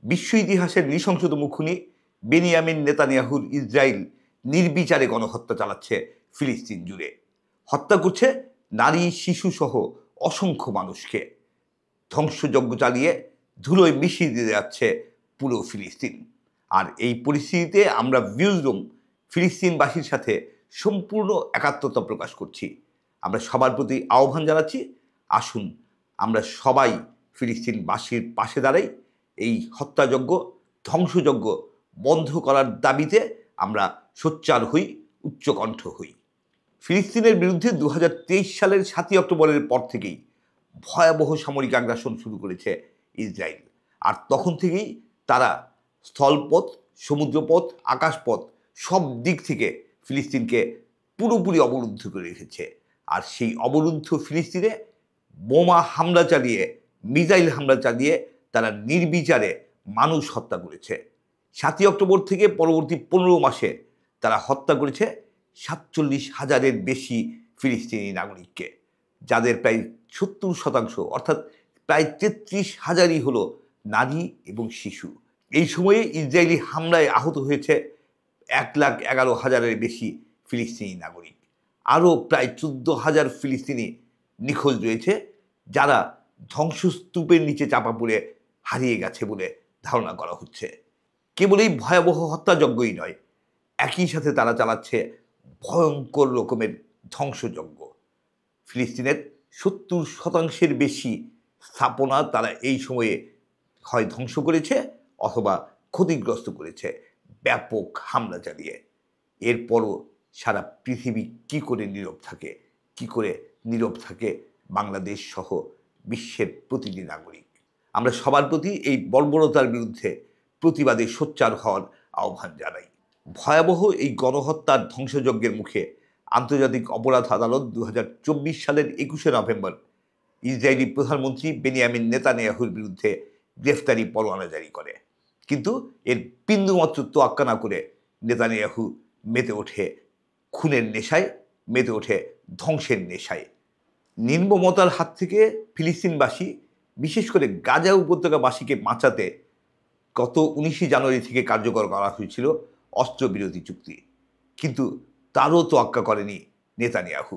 বিশ্ব ইতিহাসের নৃশংসতম খুনি বেনিয়ামিন নেতানিয়াহুর ইসরায়েল নির্বিচারে গণহত্যা চালাচ্ছে ফিলিস্তিন জুড়ে। হত্যা করছে নারী, শিশু সহ অসংখ্য মানুষকে। ধ্বংসযজ্ঞ চালিয়ে ধুলোয় মিশিয়ে দিয়ে যাচ্ছে পুরো ফিলিস্তিন। আর এই পরিস্থিতিতে আমরা ভিউজরুম ফিলিস্তিনবাসীর সাথে সম্পূর্ণ একাত্মতা প্রকাশ করছি। আমরা সবার প্রতি আহ্বান জানাচ্ছি, আসুন আমরা সবাই ফিলিস্তিনবাসীর পাশে দাঁড়াই। এই হত্যাযজ্ঞ, ধ্বংসযজ্ঞ বন্ধ করার দাবিতে আমরা সোচ্চার হই, উচ্চকণ্ঠ হই। ফিলিস্তিনের বিরুদ্ধে 2023 সালের 7ই অক্টোবরের পর থেকেই ভয়াবহ সামরিক আগ্রাসন শুরু করেছে ইসরায়েল। আর তখন থেকেই তারা স্থলপথ, সমুদ্রপথ, আকাশপথ সব দিক থেকে ফিলিস্তিনকে পুরোপুরি অবরুদ্ধ করে রেখেছে। আর সেই অবরুদ্ধ ফিলিস্তিনে বোমা হামলা চালিয়ে, মিসাইল হামলা চালিয়ে তারা নির্বিচারে মানুষ হত্যা করেছে। 7ই অক্টোবর থেকে পরবর্তী 15 মাসে তারা হত্যা করেছে 47,000-এর বেশি ফিলিস্তিনি নাগরিককে, যাদের প্রায় 70% অর্থাৎ প্রায় 33,000ই হলো নারী এবং শিশু। এই সময়ে ইসরায়েলি হামলায় আহত হয়েছে 1,11,000-এর বেশি ফিলিস্তিনি নাগরিক। আরও প্রায় 14,000 ফিলিস্তিনি নিখোঁজ রয়েছে, যারা ধ্বংসস্তূপের নিচে চাপা পড়ে হারিয়ে গেছে বলে ধারণা করা হচ্ছে। কেবল এই ভয়াবহ হত্যাযজ্ঞই নয়, একই সাথে তারা চালাচ্ছে ভয়ঙ্কর রকমের ধ্বংসযজ্ঞ। ফিলিস্তিনের 70%-এর বেশি স্থাপনা তারা এই সময়ে হয় ধ্বংস করেছে অথবা ক্ষতিগ্রস্ত করেছে ব্যাপক হামলা চালিয়ে। এরপরও সারা পৃথিবী কি করে নীরব থাকে, কি করে নীরব থাকে বাংলাদেশ সহ বিশ্বের প্রতিটি নাগরিক? আমরা সবার প্রতি এই বর্বরতার বিরুদ্ধে প্রতিবাদে সোচ্চার হওয়ার আহ্বান জানাই। ভয়াবহ এই গণহত্যার ধ্বংসযজ্ঞের মুখে আন্তর্জাতিক অপরাধ আদালত 2024 সালের 21শে নভেম্বর ইসরায়েলি প্রধানমন্ত্রী বেনিয়ামিন নেতানিয়াহুর বিরুদ্ধে গ্রেফতারি পরোয়ানা জারি করে। কিন্তু এর বিন্দুমাত্র তোয়াক্কা না করে নেতানিয়াহু মেতে ওঠে খুনের নেশায়, মেতে ওঠে ধ্বংসের নেশায়। নির্মমতার হাত থেকে ফিলিস্তিনবাসী, বিশেষ করে গাজা উপত্যকাবাসীকে বাঁচাতে গত 19 জানুয়ারি থেকে কার্যকর করা হয়েছিল অস্ত্রবিরতি চুক্তি, কিন্তু তারও তোয়াক্কা করেনি নেতানিয়াহু।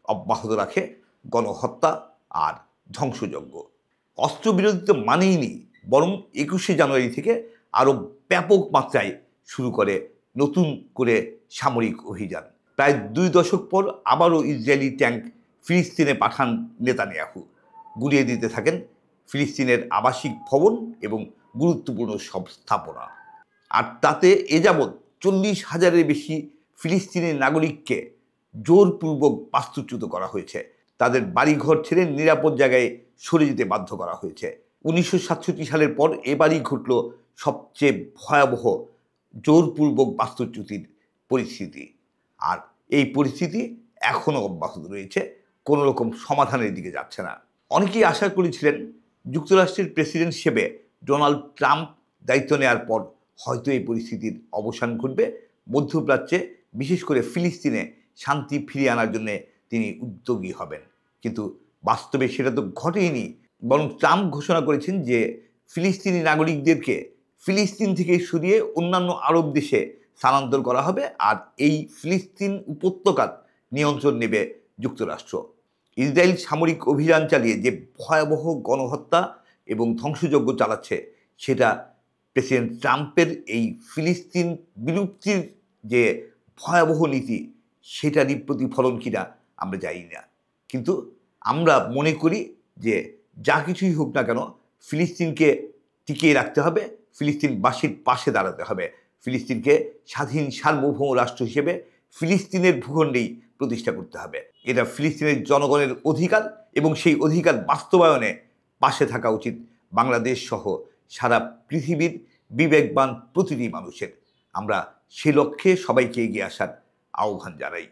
অব্যাহত রাখে গণহত্যা আর ধ্বংসযজ্ঞ। অস্ত্রবিরতি তো মানেইনি, বরং 21শে জানুয়ারি থেকে আরও ব্যাপক মাত্রায় শুরু করে নতুন করে সামরিক অভিযান। প্রায় 2 দশক পর আবারও ইসরায়েলি ট্যাঙ্ক ফিলিস্তিনে পাঠান নেতানিয়াহু। গুড়িয়ে দিতে থাকেন ফিলিস্তিনের আবাসিক ভবন এবং গুরুত্বপূর্ণ সব স্থাপনা। আর তাতে এ যাবৎ 40,000-এর বেশি ফিলিস্তিনি নাগরিককে জোরপূর্বক বাস্তুচ্যুত করা হয়েছে। তাদের বাড়িঘর ছেড়ে নিরাপদ জায়গায় সরে যেতে বাধ্য করা হয়েছে। 1967 সালের পর এবারই ঘটল সবচেয়ে ভয়াবহ জোরপূর্বক বাস্তুচ্যুতির পরিস্থিতি। আর এই পরিস্থিতি এখনও অব্যাহত রয়েছে, কোনো রকম সমাধানের দিকে যাচ্ছে না। অনেকেই আশা করেছিলেন যুক্তরাষ্ট্রের প্রেসিডেন্ট হিসেবে ডোনাল্ড ট্রাম্প দায়িত্ব নেওয়ার পর হয়তো এই পরিস্থিতির অবসান ঘটবে, মধ্যপ্রাচ্যে বিশেষ করে ফিলিস্তিনে শান্তি ফিরিয়ে আনার জন্য তিনি উদ্যোগী হবেন। কিন্তু বাস্তবে সেটা তো ঘটেনি, বরং ট্রাম্প ঘোষণা করেছেন যে ফিলিস্তিনি নাগরিকদেরকে ফিলিস্তিন থেকে সরিয়ে অন্যান্য আরব দেশে স্থানান্তর করা হবে, আর এই ফিলিস্তিন উপত্যকার নিয়ন্ত্রণ নেবে যুক্তরাষ্ট্র। ইসরায়েল সামরিক অভিযান চালিয়ে যে ভয়াবহ গণহত্যা এবং ধ্বংসযজ্ঞ চালাচ্ছে, সেটা প্রেসিডেন্ট ট্রাম্পের এই ফিলিস্তিন বিলুপ্তির যে ভয়াবহ নীতি, সেটারই প্রতিফলন কিনা আমরা জানি না। কিন্তু আমরা মনে করি যে যা কিছুই হোক না কেন, ফিলিস্তিনকে টিকিয়ে রাখতে হবে, ফিলিস্তিনবাসীর পাশে দাঁড়াতে হবে, ফিলিস্তিনকে স্বাধীন সার্বভৌম রাষ্ট্র হিসেবে ফিলিস্তিনের ভূখণ্ডেই প্রতিষ্ঠা করতে হবে। এটা ফিলিস্তিনের জনগণের অধিকার এবং সেই অধিকার বাস্তবায়নে পাশে থাকা উচিত বাংলাদেশ সহ সারা পৃথিবীর বিবেকবান প্রতিটি মানুষের। আমরা সে লক্ষ্যে সবাইকে এগিয়ে আসার আহ্বান জানাই।